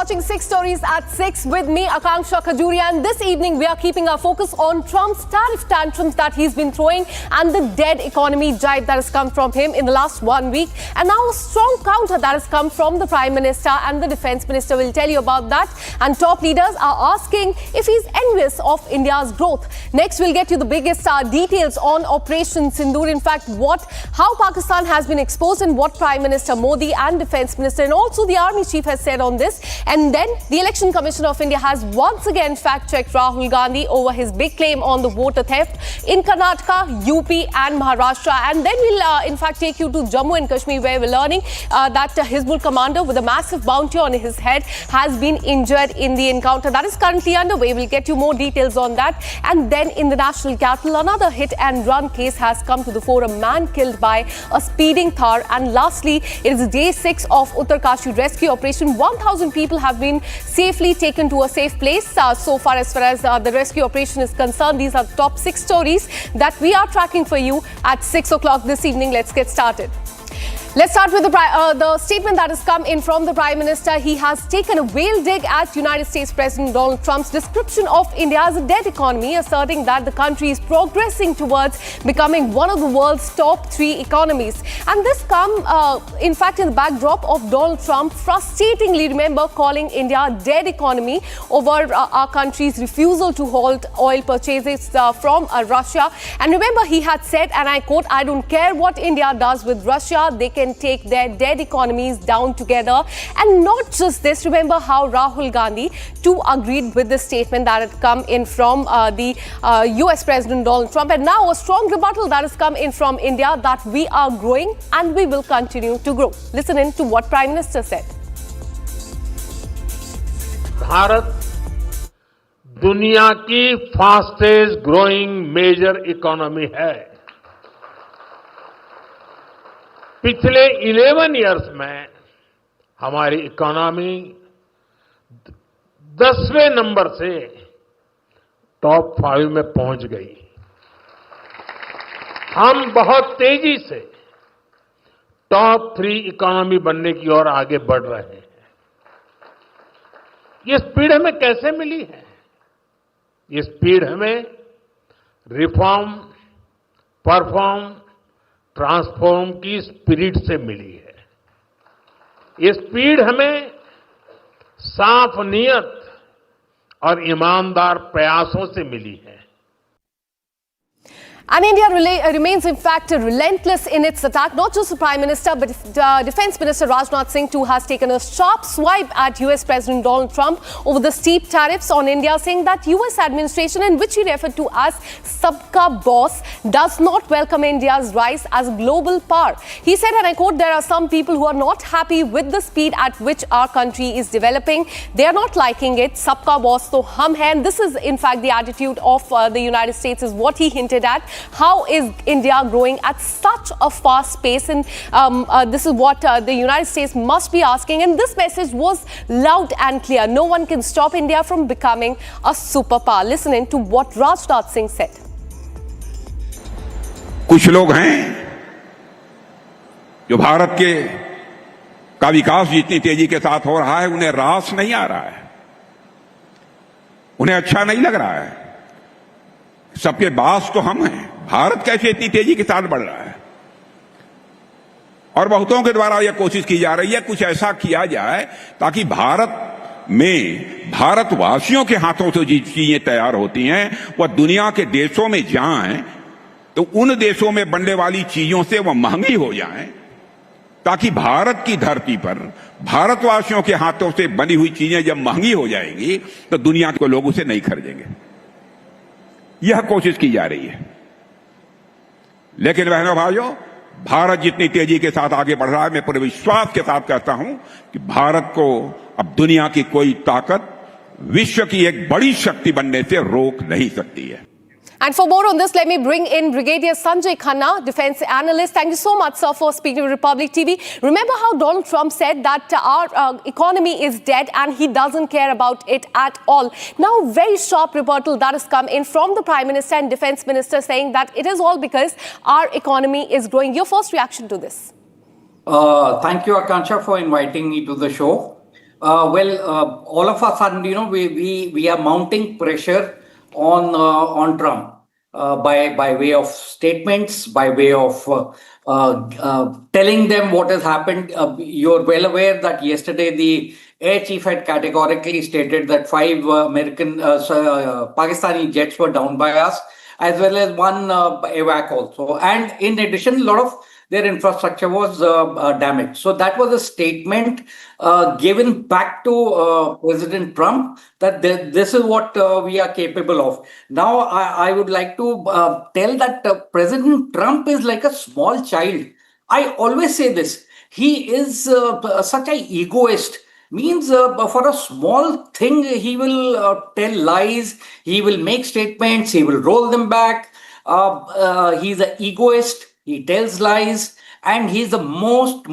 watching 6 Stories at 6 with me, Akanksha Khajuria, and this evening we are keeping our focus on Trump's tariff tantrums that he's been throwing and the dead economy jibe that has come from him in the last 1 week, and now a strong counter that has come from the Prime Minister and the Defence Minister. We'll tell you about that, and top leaders are asking if he's envious of India's growth. Next, we'll get you the biggest details on Operation Sindur. In fact, how Pakistan has been exposed and what Prime Minister Modi and Defence Minister and also the Army Chief has said on this. And then the Election Commission of India has once again fact-checked Rahul Gandhi over his big claim on the voter theft in Karnataka, UP and Maharashtra. And then we'll in fact take you to Jammu and Kashmir, where we're learning that Hizbul commander with a massive bounty on his head has been injured in the encounter that is currently underway. We'll get you more details on that. And then in the national capital, another hit and run case has come to the fore. A man killed by a speeding Thar. And lastly, it is day 6 of Uttarkashi rescue operation. 1,000 people have been safely taken to a safe place. So far as the rescue operation is concerned, these are the top 6 stories that we are tracking for you at 6 o'clock this evening. Let's get started. Let's start with the statement that has come in from the Prime Minister. He has taken a whale dig at United States President Donald Trump's description of India as a dead economy, asserting that the country is progressing towards becoming one of the world's top 3 economies. And this in fact, in the backdrop of Donald Trump frustratingly, remember, calling India a dead economy over our country's refusal to halt oil purchases from Russia. And remember, he had said, and I quote, "I don't care what India does with Russia, they can take their dead economies down together." And not just this, remember how Rahul Gandhi too agreed with the statement that had come in from the US President Donald Trump. And now a strong rebuttal that has come in from India that we are growing and we will continue to grow. Listen in to what Prime Minister said. Bharat दुनिया की fastest growing major economy है। पिछले 11 years में हमारी economy 10वें number से top 5 में पहुंच गई। हम बहुत तेजी से टॉप 3 इकोनॉमी बनने की ओर आगे बढ़ रहे हैं। ये स्पीड हमें कैसे मिली है? ये स्पीड हमें रिफॉर्म, परफॉर्म, ट्रांसफॉर्म की स्पिरिट से मिली है। ये स्पीड हमें साफ नीयत और ईमानदार प्रयासों से मिली है। And India remains, in fact, relentless in its attack. Not just the Prime Minister, but Defence Minister Rajnath Singh too has taken a sharp swipe at US President Donald Trump over the steep tariffs on India, saying that US administration, in which he referred to as Sabka Boss, does not welcome India's rise as a global power. He said, and I quote, "There are some people who are not happy with the speed at which our country is developing. They are not liking it. Sabka Boss to hum hai." And this is, in fact, the attitude of the United States, is what he hinted at. How is India growing at such a fast pace? And this is what the United States must be asking. And this message was loud and clear. No one can stop India from becoming a superpower. Listen in to what Rajnath Singh said. कुछ लोग हैं जो भारत का विकास जितनी तेजी के साथ हो रहा है, उन्हें रास नहीं आ रहा है, उन्हें अच्छा नहीं लग रहा है। सबके बास तो हम हैं। भारत कैसे इतनी तेजी के साथ बढ़ रहा है? और बहुतों के द्वारा यह कोशिश की जा रही है कुछ ऐसा किया जाए ताकि भारत में भारतवासियों के हाथों से जो चीजें तैयार होती हैं वह दुनिया के देशों में जाएं, तो उन देशों में बनने वाली चीजों से वह महंगी हो जाएं, ताकि भारत की धरती पर भारतवासियों के हाथों से बनी हुई चीजें जब महंगी हो जाएंगी तो दुनिया के लोग उसे नहीं खरीदेंगे। यह कोशिश की जा रही है। लेकिन बहनों भाइयों, भारत जितनी तेजी के साथ आगे बढ़ रहा है, मैं पूरे विश्वास के साथ कहता हूं कि भारत को अब दुनिया की कोई ताकत विश्व की एक बड़ी शक्ति बनने से रोक नहीं सकती है। And for more on this, let me bring in Brigadier Sanjay Khanna, defense analyst. Thank you so much, sir, for speaking to Republic TV. Remember how Donald Trump said that our economy is dead and he doesn't care about it at all. Now, very sharp rebuttal that has come in from the Prime Minister and Defense Minister, saying that it is all because our economy is growing. Your first reaction to this? Thank you, Akansha, for inviting me to the show. All of a sudden, we are mounting pressure on Trump by way of statements, by way of telling them what has happened. You're well aware that yesterday the air chief had categorically stated that 5 Pakistani jets were down by us, as well as one evac also. And in addition, a lot of their infrastructure was damaged. So that was a statement given back to President Trump that this is what we are capable of. Now, I would like to tell that President Trump is like a small child. I always say this. He is such an egoist. Means for a small thing, he will tell lies, he will make statements, he will roll them back. He's an egoist. He tells lies, and he's the most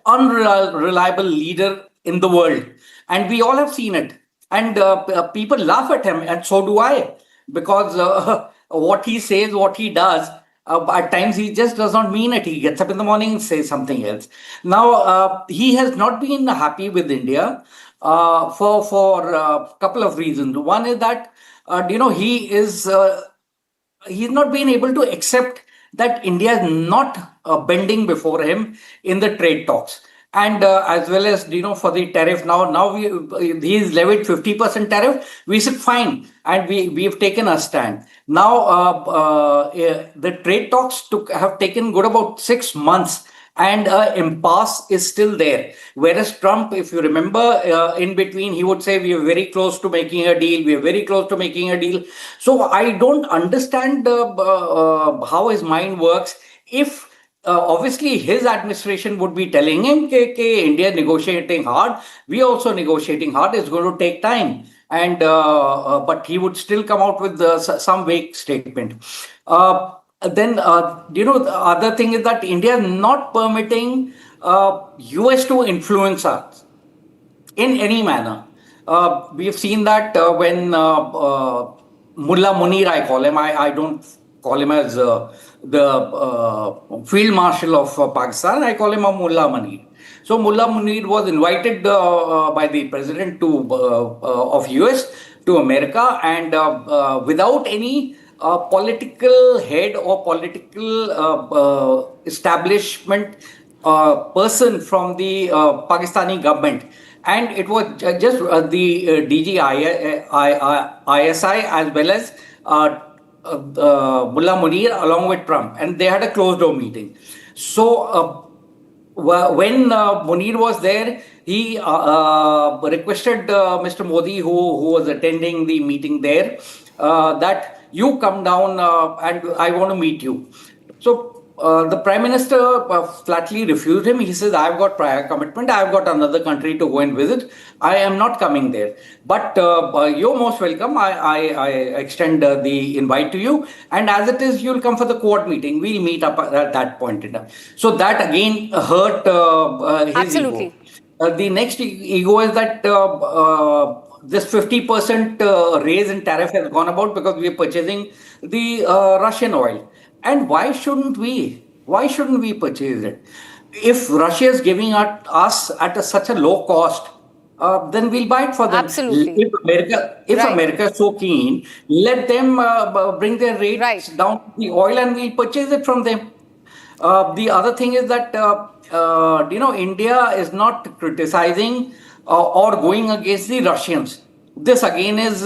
unreliable leader in the world. And we all have seen it. And people laugh at him, and so do I, because what he says, what he does, at times he just does not mean it. He gets up in the morning and says something else. Now, he has not been happy with India for a couple of reasons. One is that, he's not been able to accept that India is not bending before him in the trade talks. And as well as, for the tariff, now he's levied 50% tariff. We said fine, and we've taken a stand. Now the trade talks have taken good about 6 months, and impasse is still there. Whereas Trump, if you remember, in between, he would say, we are very close to making a deal. We are very close to making a deal. So I don't understand how his mind works. If obviously his administration would be telling him, India is negotiating hard. We are also negotiating hard. It's going to take time. And but he would still come out with some vague statement. Then, the other thing is that India is not permitting US to influence us in any manner. We have seen that when Mullah Munir, I call him, I don't call him as the Field Marshal of Pakistan, I call him a Mullah Munir. So Mullah Munir was invited by the President of US to America, and without any political head or political establishment person from the Pakistani government. And it was just the DG ISI as well as Mullah Munir along with Trump. And they had a closed door meeting. So when Munir was there, he requested Mr. Modi, who was attending the meeting there, that you come down and I want to meet you. So the Prime Minister flatly refused him. He says, I've got prior commitment. I've got another country to go and visit. I am not coming there. But you're most welcome. I extend the invite to you. And as it is, you'll come for the Quad meeting. We'll meet up at that point in time. So that again hurt his Absolutely. ego. The next ego is that this 50% raise in tariff has gone about because we are purchasing the Russian oil. And why shouldn't we? Why shouldn't we purchase it? If Russia is giving us at such a low cost, then we'll buy it for them. Absolutely. If America is so keen, let them bring their rates down to the oil and we'll purchase it from them. The other thing is that, India is not criticizing or going against the Russians. This again is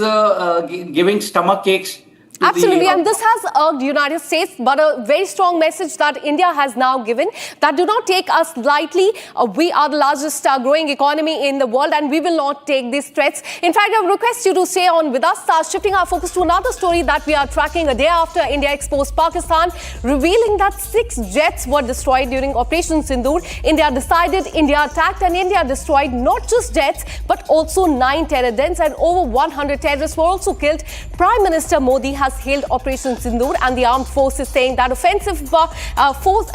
giving stomach aches. Absolutely, and this has irked the United States, but a very strong message that India has now given, that do not take us lightly. We are the largest growing economy in the world, and we will not take these threats. In fact, I request you to stay on with us, shifting our focus to another story that we are tracking a day after India exposed Pakistan, revealing that 6 jets were destroyed during Operation Sindur. India decided, India attacked, and India destroyed not just jets, but also 9 terror dens, and over 100 terrorists were also killed. Prime Minister Modi has hailed Operation Sindur, and the armed forces saying that offensive forced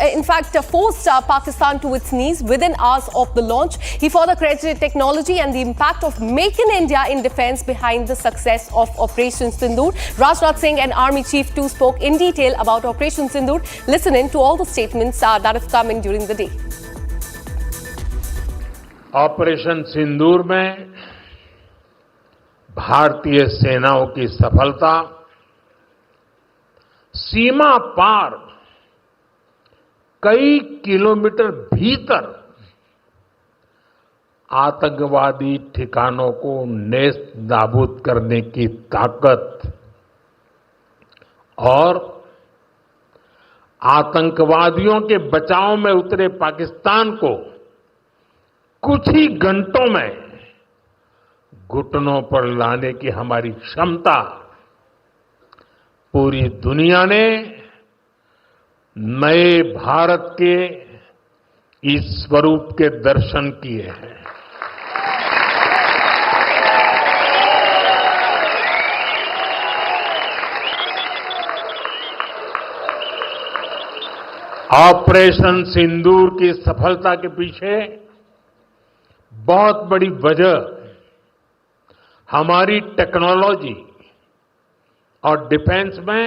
Pakistan to its knees within hours of the launch. He further credited technology and the impact of Make in India in defense behind the success of Operation Sindur. Rajnath Singh, an army chief too, spoke in detail about Operation Sindur. Listen in to all the statements that have come in during the day. Operation Sindoor में भारतीय सेनाओं की सफलता सीमा पार कई kilometre भीतर आतंकवादी ठिकानों को नेस्त नाबूद करने की ताकत और आतंकवादियों के बचाव में उतरे पाकिस्तान को कुछ ही घंटों में घुटनों पर लाने की हमारी क्षमता पूरी दुनिया ने नए भारत के इस स्वरूप के दर्शन किए हैं। ऑपरेशन सिंदूर की सफलता के पीछे बहुत बड़ी वजह हमारी टेक्नोलॉजी और डिफेंस में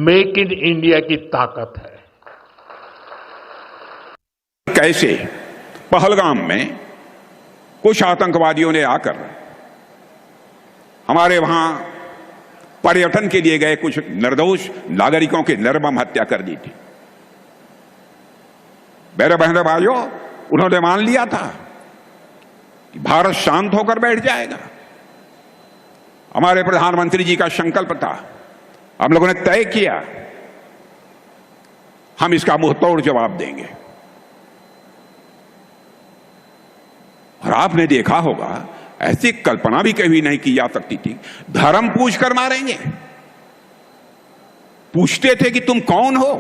मेक इन इंडिया की ताकत है। कैसे पहलगाम में कुछ आतंकवादियों ने आकर हमारे वहां पर्यटन के लिए गए कुछ निर्दोष नागरिकों की निर्मम हत्या कर दी थी। मेरे बहनों भाइयों, उन्होंने मान लिया था कि भारत शांत होकर बैठ जाएगा। हमारे प्रधानमंत्री जी का संकल्प था, हम लोगों ने तय किया हम इसका मुंहतोड़ जवाब देंगे। और आपने देखा होगा, ऐसी कल्पना भी कभी नहीं की जा सकती थी, धर्म पूछ कर मारेंगे। पूछते थे कि तुम कौन हो।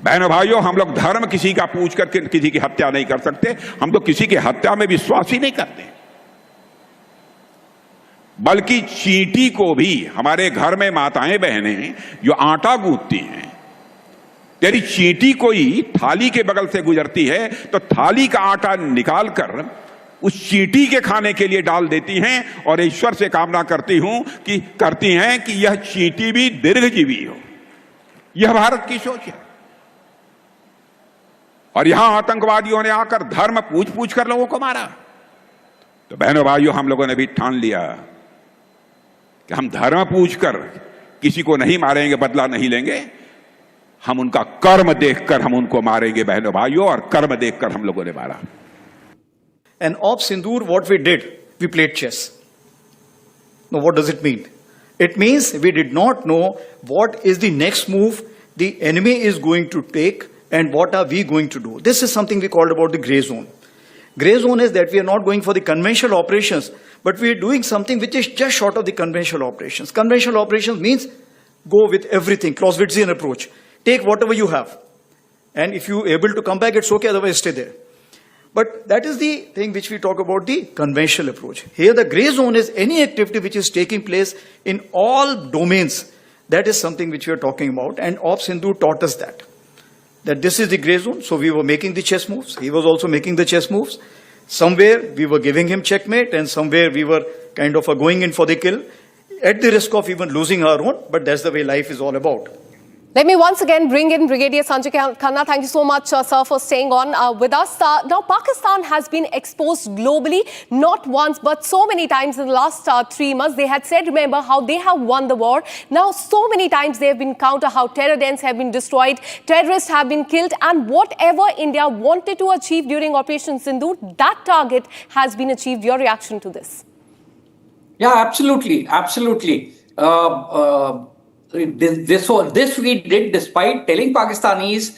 बहनों भाइयों, हम लोग धर्म किसी का पूछ कर किसी की हत्या नहीं कर सकते। हम तो किसी की हत्या में विश्वास ही नहीं करते। बल्कि चींटी को भी हमारे घर में माताएं बहनें जो आटा गूंथती हैं, तेरी चींटी कोई थाली के बगल से गुजरती है तो थाली का आटा निकालकर उस चींटी के खाने के लिए डाल देती हैं और ईश्वर से कामना करती हैं कि यह चींटी भी दीर्घजीवी हो। यह भारत की सोच है। और यहां आतंकवादियों ने आकर धर्म पूछ पूछ कर लोगों को मारा। तो बहनों भाइयों, हम लोगों ने भी ठान लिया कि हम धर्म पूछकर किसी को नहीं मारेंगे, बदला नहीं लेंगे। हम उनका कर्म देखकर हम उनको मारेंगे बहनों भाइयों, और कर्म देखकर हम लोगों ने मारा। And of Sindur, what we did, we played chess. Now, what does it mean? It means we did not know what is the next move the enemy is going to take and what are we going to do. This is something we called about the gray zone. Gray zone is that we are not going for the conventional operations, but we are doing something which is just short of the conventional operations. Conventional operations means go with everything, Clausewitzian approach. Take whatever you have. And if you are able to come back, it's okay, otherwise stay there. But that is the thing which we talk about the conventional approach. Here the gray zone is any activity which is taking place in all domains. That is something which we are talking about, and Op Sindhu taught us that this is the gray zone. So we were making the chess moves. He was also making the chess moves. Somewhere we were giving him checkmate, and somewhere we were kind of going in for the kill at the risk of even losing our own. But that's the way life is all about. Let me once again bring in Brigadier Sanjay Khanna. Thank you so much, sir, for staying on with us. Now, Pakistan has been exposed globally, not once, but so many times in the last 3 months. They had said, remember, how they have won the war. Now, so many times they have been countered, how terror dens have been destroyed, terrorists have been killed, and whatever India wanted to achieve during Operation Sindur, that target has been achieved. Your reaction to this? Yeah, absolutely. Absolutely. This we did despite telling Pakistanis,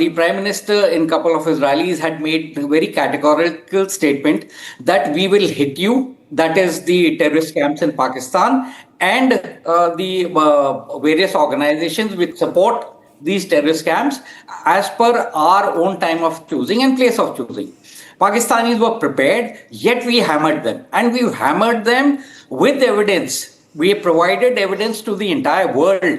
the Prime Minister in a couple of his rallies had made a very categorical statement that we will hit you, that is the terrorist camps in Pakistan, and the various organizations which support these terrorist camps as per our own time of choosing and place of choosing. Pakistanis were prepared, yet we hammered them, and we hammered them with evidence. We provided evidence to the entire world,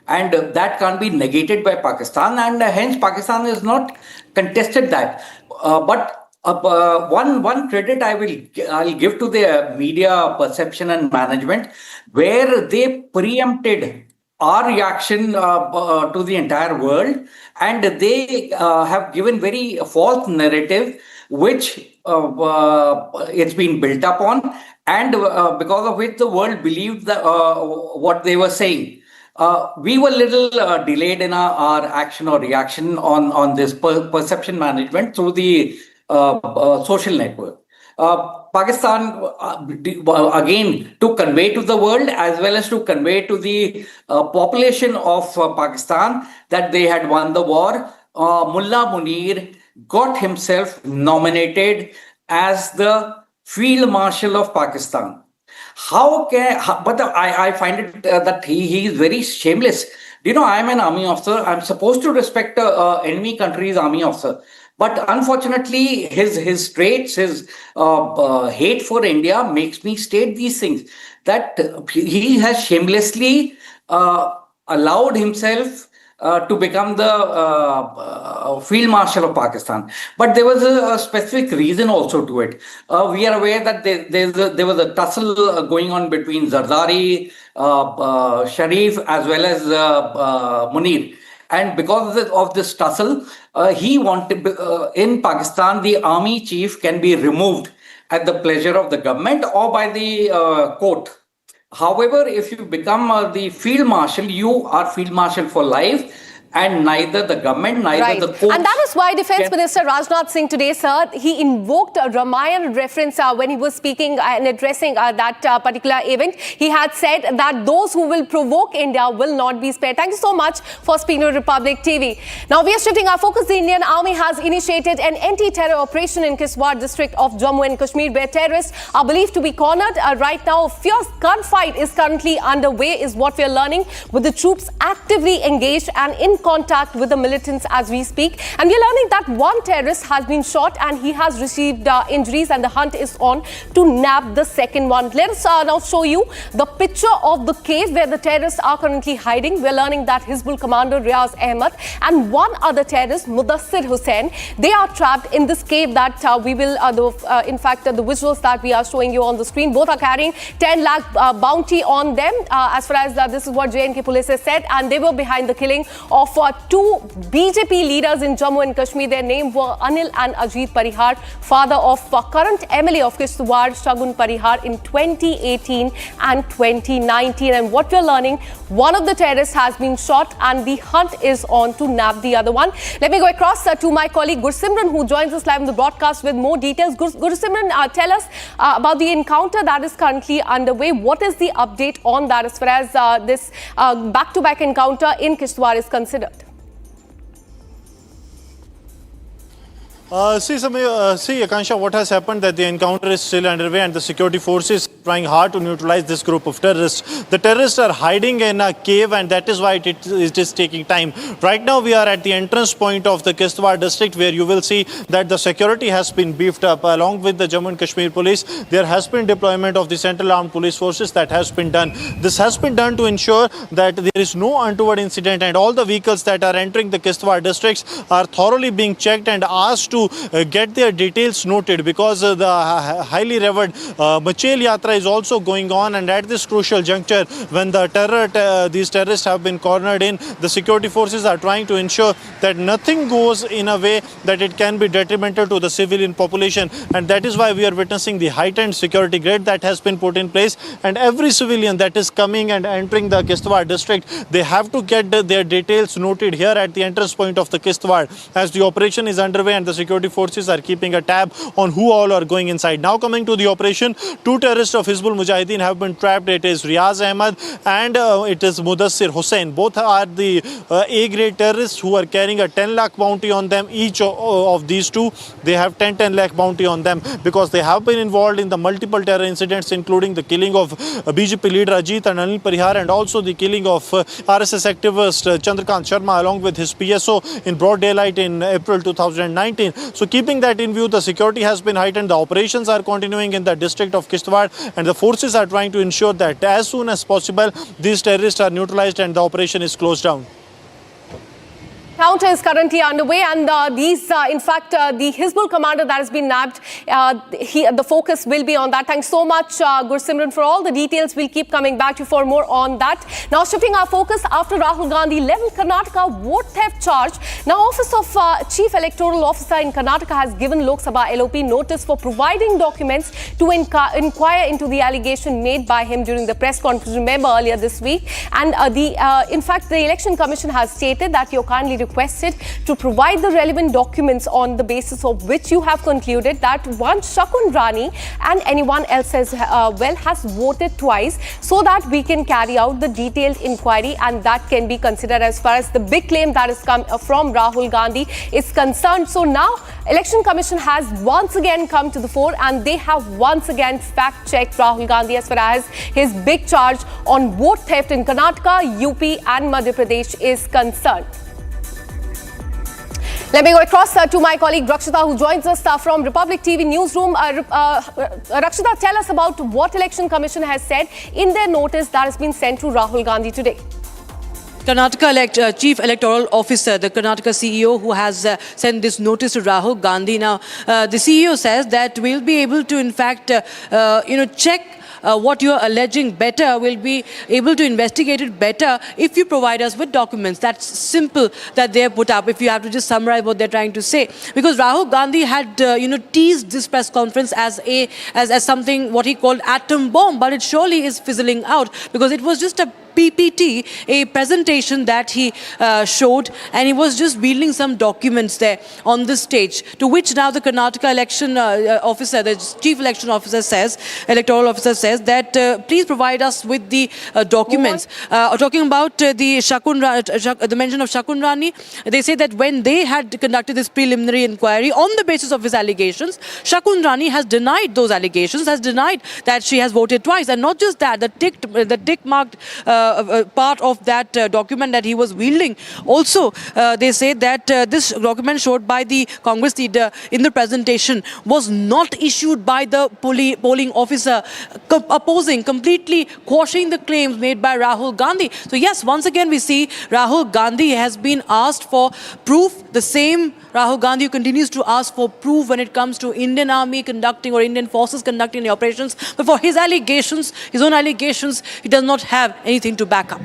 and that can't be negated by Pakistan, and hence Pakistan has not contested that. But one credit I'll give to the media perception and management, where they preempted our reaction to the entire world, and they have given very false narrative, which it's been built upon, and because of which the world believed what they were saying. We were little delayed in our action or reaction on this perception management through the social network. Pakistan, again, to convey to the world as well as to convey to the population of Pakistan that they had won the war, Mullah Munir got himself nominated as the Field Marshal of Pakistan. But I find it that he is very shameless. I'm an army officer. I'm supposed to respect enemy country's army officer. But unfortunately, his traits, his hate for India makes me state these things. That he has shamelessly allowed himself to become the Field Marshal of Pakistan. But there was a specific reason also to it. We are aware that there was a tussle going on between Zardari, Sharif, as well as Munir. And because of this tussle, he wanted, in Pakistan, the army chief can be removed at the pleasure of the government or by the court. However, if you become the field marshal, you are field marshal for life. And neither the government, neither the courts. And that is why Defence Minister Rajnath Singh today, sir, he invoked a Ramayana reference when he was speaking and addressing that particular event. He had said that those who will provoke India will not be spared. Thank you so much for speaking to Republic TV. Now we are shifting our focus. The Indian Army has initiated an anti-terror operation in Kishtwar district of Jammu and Kashmir, where terrorists are believed to be cornered. Right now, a fierce gunfight is currently underway, is what we are learning, with the troops actively engaged and in contact with the militants as we speak. And we are learning that one terrorist has been shot and he has received injuries, and the hunt is on to nab the second one. Let us now show you the picture of the cave where the terrorists are currently hiding. We are learning that Hizbul commander Riaz Ahmed and one other terrorist, Mudassir Hussain, they are trapped in this cave that we will, in fact, the visuals that we are showing you on the screen, both are carrying 10 lakh bounty on them, as far as this is what J&K police has said, and they were behind the killing of two BJP leaders in Jammu and Kashmir. Their names were Anil and Ajit Parihar, father of current MLA of Kishtwar, Shagun Parihar, in 2018 and 2019. And what we're learning, one of the terrorists has been shot and the hunt is on to nab the other one. Let me go across to my colleague Gursimran, who joins us live in the broadcast with more details. Gursimran, tell us about the encounter that is currently underway. What is the update on that as far as this back-to-back encounter in Kishtwar is considered? See, Akansha, what has happened that the encounter is still underway and the security forces trying hard to neutralize this group of terrorists. The terrorists are hiding in a cave, and that is why it is taking time. Right now, we are at the entrance point of the Kishtwar district, where you will see that the security has been beefed up. Along with the Jammu and Kashmir police, there has been deployment of the Central Armed Police Forces that has been done. This has been done to ensure that there is no untoward incident, and all the vehicles that are entering the Kishtwar districts are thoroughly being checked and asked to get their details noted, because the highly revered Machel Yatra is also going on, and at this crucial juncture, when the these terrorists have been cornered in, the security forces are trying to ensure that nothing goes in a way that it can be detrimental to the civilian population, and that is why we are witnessing the heightened security grid that has been put in place. And every civilian that is coming and entering the Kishtwar district, they have to get their details noted here at the entrance point of the Kishtwar, as the operation is underway and the security forces are keeping a tab on who all are going inside. Now coming to the operation, two terrorists of Hizbul Mujahideen have been trapped. It is Riaz Ahmed and it is Mudassir Hussain. Both are the A-grade terrorists who are carrying a 10 lakh bounty on them. Each of these two, they have 10 lakh bounty on them, because they have been involved in the multiple terror incidents, including the killing of BJP leader Ajit and Anil Parihar, and also the killing of RSS activist Chandrakant Sharma along with his PSO in broad daylight in April 2019. So keeping that in view, the security has been heightened. The operations are continuing in the district of Kishtwar, and the forces are trying to ensure that as soon as possible these terrorists are neutralized and the operation is closed down. encounter is currently underway, and in fact, the Hizbul commander that has been nabbed, the focus will be on that. Thanks so much, Gursimran, for all the details. We'll keep coming back to you for more on that. Now, shifting our focus after Rahul Gandhi leveled Karnataka vote theft charge. Now, Office of Chief Electoral Officer in Karnataka has given Lok Sabha LOP notice for providing documents to inquire into the allegation made by him during the press conference, remember, earlier this week. And in fact, the Election Commission has stated that you're kindly requested to provide the relevant documents on the basis of which you have concluded that one Shakun Rani and anyone else has voted twice, so that we can carry out the detailed inquiry, and that can be considered as far as the big claim that has come from Rahul Gandhi is concerned. So now Election Commission has once again come to the fore, and they have once again fact-checked Rahul Gandhi as far as his big charge on vote theft in Karnataka, UP and Madhya Pradesh is concerned. Let me go across to my colleague Rakshita, who joins us from Republic TV newsroom. Rakshita, tell us about what Election Commission has said in their notice that has been sent to Rahul Gandhi today. Karnataka Chief Electoral Officer, the Karnataka CEO, who has sent this notice to Rahul Gandhi. Now, the CEO says that we'll be able to, in fact, check what you're alleging better. We'll be able to investigate it better if you provide us with documents. That's simple that they're put up, if you have to just summarize what they're trying to say. Because Rahul Gandhi had, teased this press conference as something, what he called atom bomb, but it surely is fizzling out, because it was just a PPT, a presentation that he showed, and he was just wielding some documents there on the stage, to which now the Karnataka election officer, the chief election officer says, electoral officer says that please provide us with the documents. Talking about the mention of Shakun Rani, they say that when they had conducted this preliminary inquiry on the basis of his allegations, Shakun Rani has denied those allegations, has denied that she has voted twice, and not just that, the tick marked part of that document that he was wielding. Also, they say that this document showed by the Congress leader in the presentation was not issued by the polling officer, opposing, completely quashing the claims made by Rahul Gandhi. So yes, once again we see Rahul Gandhi has been asked for proof. The same Rahul Gandhi continues to ask for proof when it comes to Indian Army conducting or Indian forces conducting the operations. But for his allegations, his own allegations, he does not have anything to back up.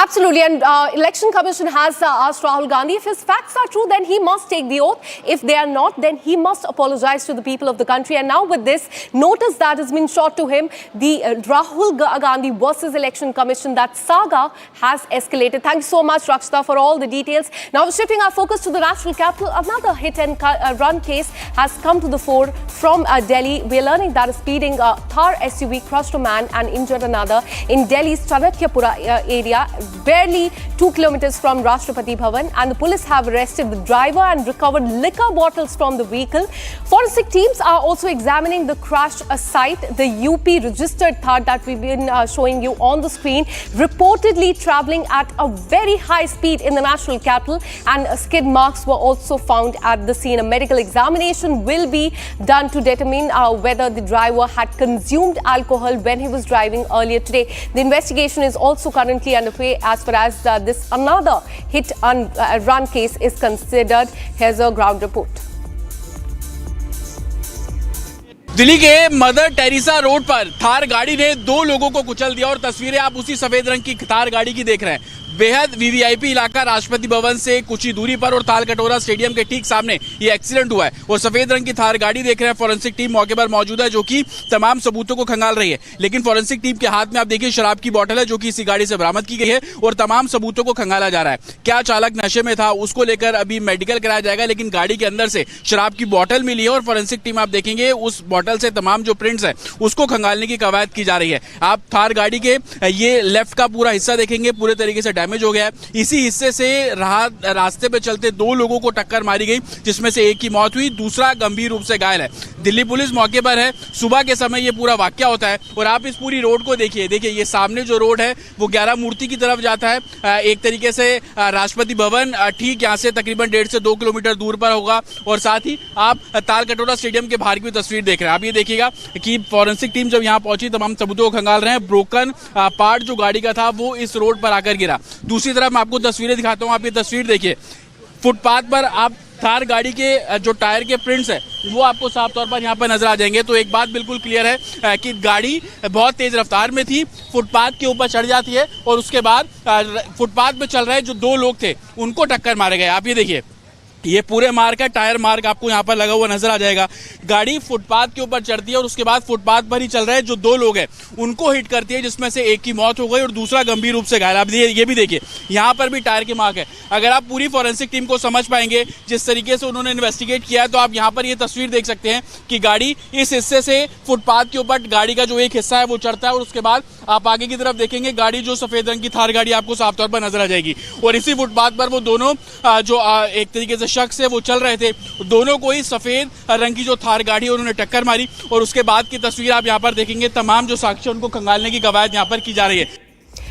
Absolutely, and Election Commission has asked Rahul Gandhi, if his facts are true, then he must take the oath. If they are not, then he must apologize to the people of the country. And now with this notice that has been shot to him, the Rahul Gandhi versus Election Commission, that saga has escalated. Thanks so much, Rakshita, for all the details. Now shifting our focus to the national capital, another hit and run case has come to the fore from Delhi. We are learning that a speeding Thar SUV crushed a man and injured another in Delhi's Chanakyapura area, barely 2 kilometers from Rashtrapati Bhavan, and the police have arrested the driver and recovered liquor bottles from the vehicle. Forensic teams are also examining the crash site. The UP registered Thar that we've been showing you on the screen, reportedly traveling at a very high speed in the national capital, and skid marks were also found at the scene. A medical examination will be done to determine whether the driver had consumed alcohol when he was driving earlier today. The investigation is also currently underway as far as this another hit and run case is considered. Here's a ground report. Delhi के mother Teresa road पर थार गाड़ी ने 2 लोगों को कुचल दिया, और तस्वीरें आप उसी सफेद रंग की थार गाड़ी की देख रहे हैं। बेहद वीवीआईपी इलाका राष्ट्रपति भवन से कुछ ही दूरी पर और तालकटोरा स्टेडियम के ठीक सामने ये एक्सीडेंट हुआ है, और सफेद रंग की थार गाड़ी देख रहे हैं। फॉरेंसिक टीम मौके पर मौजूद है, जो कि तमाम सबूतों को खंगाल रही है। लेकिन फॉरेंसिक टीम के हाथ में आप देखिए शराब की बोतल है, जो कि इसी गाड़ी से बरामद की गई है, और तमाम सबूतों को खंगाला जा रहा है। क्या चालक नशे में था, उसको लेकर अभी मेडिकल कराया जाएगा, लेकिन गाड़ी के अंदर से शराब की बोतल मिली है, और फॉरेंसिक टीम आप देखेंगे उस बोतल से तमाम जो प्रिंट्स है उसको खंगालने की कवायद की जा रही है। आप थार गाड़ी के ये लेफ्ट का पूरा हिस्सा देखेंगे, पूरे तरीके से डैमेज हो गया है। इसी हिस्से से रास्ते पे चलते 2 लोगों को टक्कर मारी गई, जिसमें से एक की मौत हुई, दूसरा गंभीर रूप से घायल है। दिल्ली पुलिस मौके पर है। सुबह के समय ये पूरा वाकया होता है, और आप इस पूरी रोड को देखिए ये सामने जो रोड है वो 11 मूर्ति की तरफ जाता है। एक तरीके से राष्ट्रपति भवन ठीक यहाँ से तकरीबन 1.5 से 2 किलोमीटर दूर पर होगा, और साथ ही आप तालकटोरा स्टेडियम के बाहर की तस्वीर देख रहे हैं। आप ये देखिएगा कि फॉरेंसिक टीम जब यहाँ पहुंची तमाम सबूतों को खंगाल रहे हैं। ब्रोकन पार्ट जो गाड़ी का था वो इस रोड पर आकर गिरा। दूसरी तरफ मैं आपको तस्वीरें दिखाता हूँ, आप ये तस्वीर देखिए। फुटपाथ पर आप थार गाड़ी के जो टायर के प्रिंट्स है वो आपको साफ तौर पर यहाँ पर नजर आ जाएंगे। तो एक बात बिल्कुल क्लियर है कि गाड़ी बहुत तेज रफ्तार में थी, फुटपाथ के ऊपर चढ़ जाती है और उसके बाद फुटपाथ पे चल रहे जो दो लोग थे उनको टक्कर मारे गए। आप ये देखिए, ये पूरे मार्क है, टायर मार्क आपको यहाँ पर लगा हुआ नजर आ जाएगा। गाड़ी फुटपाथ के ऊपर चढ़ती है और उसके बाद फुटपाथ पर ही चल रहे जो दो लोग हैं उनको हिट करती है, जिसमें से एक की मौत हो गई और दूसरा गंभीर रूप से घायल। आप ये भी देखिए, यहाँ पर भी टायर के मार्क है। अगर आप पूरी फॉरेंसिक टीम को समझ पाएंगे जिस तरीके से उन्होंने इन्वेस्टिगेट किया है, तो आप यहाँ पर ये तस्वीर देख सकते हैं कि गाड़ी इस हिस्से से फुटपाथ के ऊपर गाड़ी का जो एक हिस्सा है वो चढ़ता है और उसके बाद आप आगे की तरफ देखेंगे गाड़ी जो सफेद रंग की थार गाड़ी आपको साफ तौर पर नजर आ जाएगी। और इसी फुटपाथ पर वो दोनों जो एक तरीके से शख्स है वो चल रहे थे, दोनों को ही सफेद रंग की जो थार गाड़ी है उन्होंने टक्कर मारी और उसके बाद की तस्वीर आप यहाँ पर देखेंगे। तमाम जो साक्ष्य उनको खंगालने की कवायद यहाँ पर की जा रही है।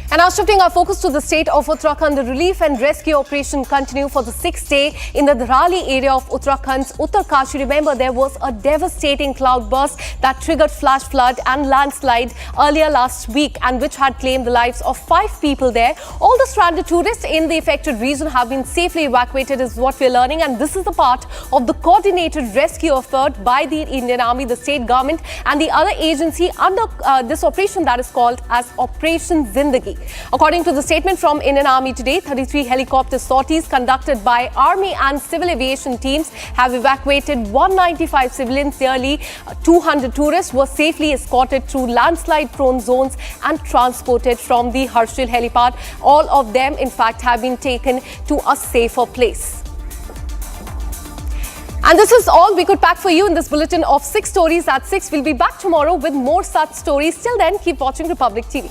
And now shifting our focus to the state of Uttarakhand, the relief and rescue operation continue for the 6th day in the Dharali area of Uttarakhand's Uttarkashi. Remember, there was a devastating cloudburst that triggered flash flood and landslide earlier last week and which had claimed the lives of 5 people there. All the stranded tourists in the affected region have been safely evacuated is what we're learning, and this is the part of the coordinated rescue effort by the Indian Army, the state government and the other agency under this operation that is called as Operation Zindagi. According to the statement from Indian Army today, 33 helicopter sorties conducted by Army and civil aviation teams have evacuated 195 civilians. Nearly 200 tourists were safely escorted through landslide-prone zones and transported from the Harshil helipad. All of them, in fact, have been taken to a safer place. And this is all we could pack for you in this bulletin of 6 stories at 6. We'll be back tomorrow with more such stories. Till then, keep watching Republic TV.